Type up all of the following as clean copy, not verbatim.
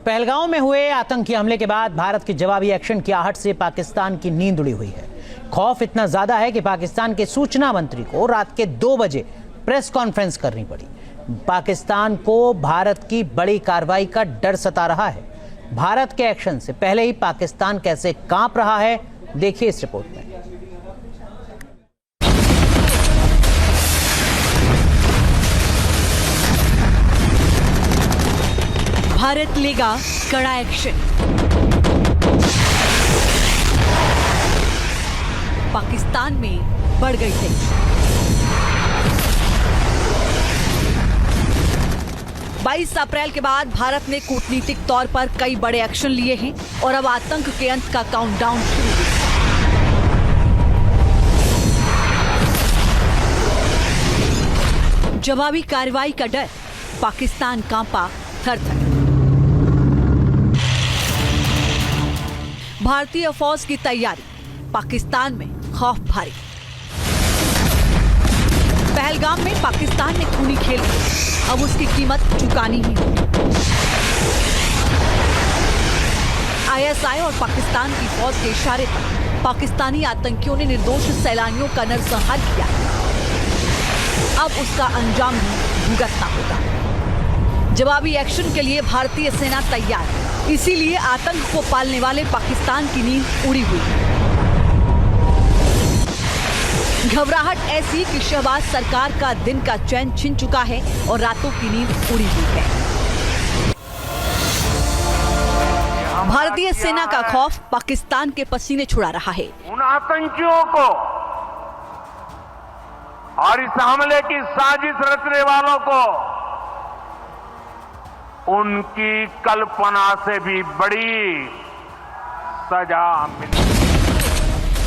पहलगांव में हुए आतंकी हमले के बाद भारत के जवाबी एक्शन की आहट से पाकिस्तान की नींद उड़ी हुई है। खौफ इतना ज्यादा है कि पाकिस्तान के सूचना मंत्री को रात के 2 बजे प्रेस कॉन्फ्रेंस करनी पड़ी। पाकिस्तान को भारत की बड़ी कार्रवाई का डर सता रहा है। भारत के एक्शन से पहले ही पाकिस्तान कैसे कांप रहा है, देखिए इस रिपोर्ट में। भारत लेगा कड़ा एक्शन। पाकिस्तान में बढ़ गई तेजी। 22 अप्रैल के बाद भारत ने कूटनीतिक तौर पर कई बड़े एक्शन लिए हैं और अब आतंक के अंत का काउंटडाउन शुरू हुआ। जवाबी कार्रवाई का डर, पाकिस्तान कांपा थर-थर। भारतीय फौज की तैयारी, पाकिस्तान में खौफ भारी। पहलगाम में पाकिस्तान ने खूनी खेल किया, अब उसकी कीमत चुकानी ही होगी। आईएसआई और पाकिस्तान की फौज के इशारे पर पाकिस्तानी आतंकियों ने निर्दोष सैलानियों का नरसंहार किया। अब उसका अंजाम भी भुगतना होगा। जवाबी एक्शन के लिए भारतीय सेना तैयार है, इसीलिए आतंक को पालने वाले पाकिस्तान की नींद उड़ी हुई है। घबराहट ऐसी कि शहबाज सरकार का दिन का चैन छिन चुका है और रातों की नींद उड़ी हुई है। भारतीय सेना का खौफ पाकिस्तान के पसीने छुड़ा रहा है। उन आतंकियों को और इस हमले की साजिश रचने वालों को उनकी कल्पना से भी बड़ी सजा मिली।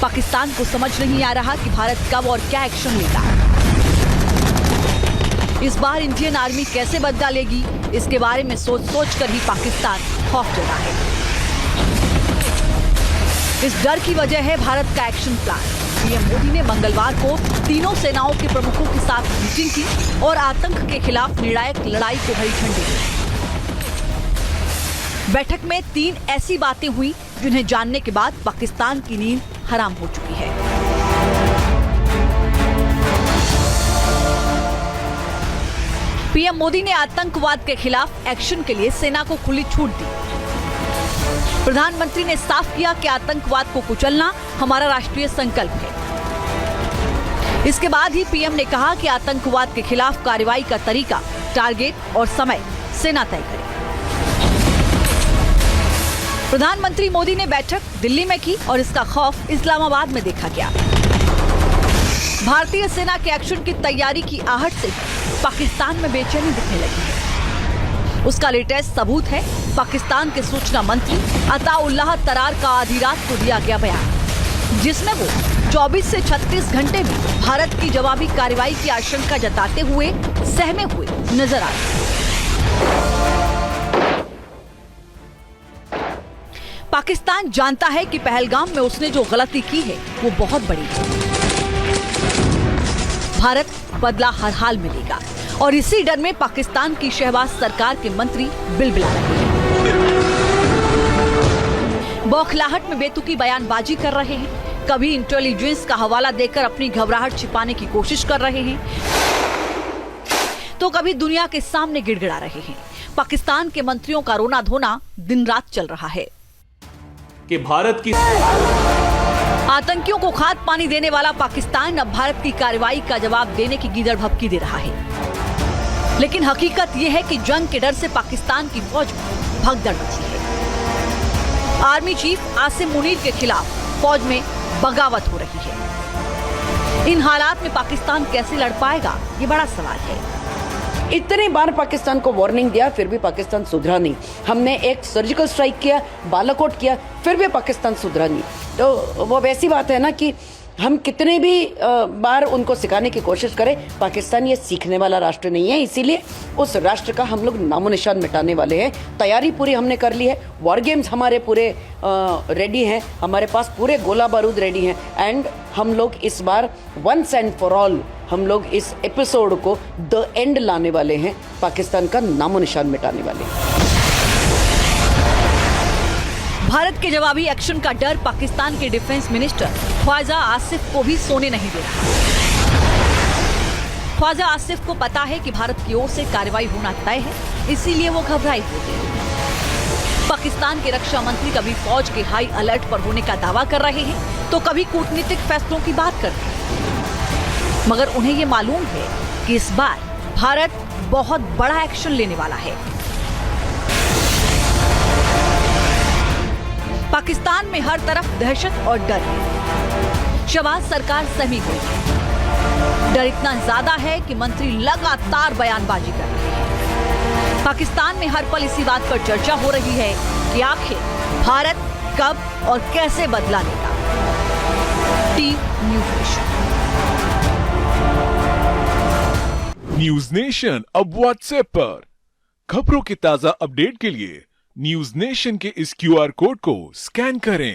पाकिस्तान को समझ नहीं आ रहा कि भारत कब और क्या एक्शन लेगा। इस बार इंडियन आर्मी कैसे बदला लेगी, इसके बारे में सोच कर ही पाकिस्तान खौफ जता है। इस डर की वजह है भारत का एक्शन प्लान। पीएम मोदी ने मंगलवार को तीनों सेनाओं के प्रमुखों के साथ मीटिंग की और आतंक के खिलाफ निर्णायक लड़ाई को हरी झंडी दी। बैठक में 3 ऐसी बातें हुई जिन्हें जानने के बाद पाकिस्तान की नींद हराम हो चुकी है। पीएम मोदी ने आतंकवाद के खिलाफ एक्शन के लिए सेना को खुली छूट दी। प्रधानमंत्री ने साफ किया कि आतंकवाद को कुचलना हमारा राष्ट्रीय संकल्प है। इसके बाद ही पीएम ने कहा कि आतंकवाद के खिलाफ कार्रवाई का तरीका, टारगेट और समय सेना तय करे। प्रधानमंत्री मोदी ने बैठक दिल्ली में की और इसका खौफ इस्लामाबाद में देखा गया। भारतीय सेना के एक्शन की तैयारी की आहट से पाकिस्तान में बेचैनी दिखने लगी है। उसका लेटेस्ट सबूत है पाकिस्तान के सूचना मंत्री अताउल्लाह तरार का आधी रात को दिया गया बयान, जिसमें वो 24 से 36 घंटे में भारत की जवाबी कार्रवाई की आशंका जताते हुए सहमे हुए नजर आए। पाकिस्तान जानता है कि पहलगाम में उसने जो गलती की है वो बहुत बड़ी है। भारत बदला हर हाल में लेगा और इसी डर में पाकिस्तान की शहबाज सरकार के मंत्री बिलबिला रहे हैं। बौखलाहट में बेतुकी बयानबाजी कर रहे हैं, कभी इंटेलिजेंस का हवाला देकर अपनी घबराहट छिपाने की कोशिश कर रहे हैं, तो कभी दुनिया के सामने गिड़गिड़ा रहे हैं। पाकिस्तान के मंत्रियों का रोना धोना दिन रात चल रहा है कि भारत की आतंकियों को खाद पानी देने वाला पाकिस्तान अब भारत की कार्रवाई का जवाब देने की गीदड़ भभकी दे रहा है। लेकिन हकीकत यह है कि जंग के डर से पाकिस्तान की फौज में भगदड़ मची है। आर्मी चीफ आसिम मुनीर के खिलाफ फौज में बगावत हो रही है। इन हालात में पाकिस्तान कैसे लड़ पाएगा, ये बड़ा सवाल है। इतने बार पाकिस्तान को वार्निंग दिया, फिर भी पाकिस्तान सुधरा नहीं। हमने एक सर्जिकल स्ट्राइक किया, बालाकोट किया, फिर भी पाकिस्तान सुधरा नहीं। तो वो वैसी बात है ना कि हम कितने भी बार उनको सिखाने की कोशिश करें, पाकिस्तान ये सीखने वाला राष्ट्र नहीं है। इसीलिए उस राष्ट्र का हम लोग नामो निशान मिटाने वाले हैं। तैयारी पूरी हमने कर ली है। वॉर गेम्स हमारे पूरे रेडी हैं, हमारे पास पूरे गोला बारूद रेडी हैं। एंड हम लोग इस बार वंस एंड फॉर ऑल हम लोग इस एपिसोड को द एंड लाने वाले हैं, पाकिस्तान का नामो निशान मिटाने वाले हैं। भारत के जवाबी एक्शन का डर पाकिस्तान के डिफेंस मिनिस्टर ख्वाजा आसिफ को भी सोने नहीं दे रहा। ख्वाजा आसिफ को पता है कि भारत की ओर से कार्रवाई होना तय है, इसीलिए वो घबराए हुए हैं। पाकिस्तान के रक्षा मंत्री कभी फौज के हाई अलर्ट पर होने का दावा कर रहे हैं तो कभी कूटनीतिक फैसलों की बात कर रहे हैं, मगर उन्हें ये मालूम है कि इस बार भारत बहुत बड़ा एक्शन लेने वाला है। पाकिस्तान में हर तरफ दहशत और डर है। शहबाज सरकार सहमी हुई है। डर इतना ज्यादा है कि मंत्री लगातार बयानबाजी कर रहे हैं। पाकिस्तान में हर पल इसी बात पर चर्चा हो रही है कि आखिर भारत कब और कैसे बदला लेगा। Team news nation. News nation अब व्हाट्सएप पर खबरों के ताजा अपडेट के लिए न्यूज नेशन के इस QR कोड को स्कैन करें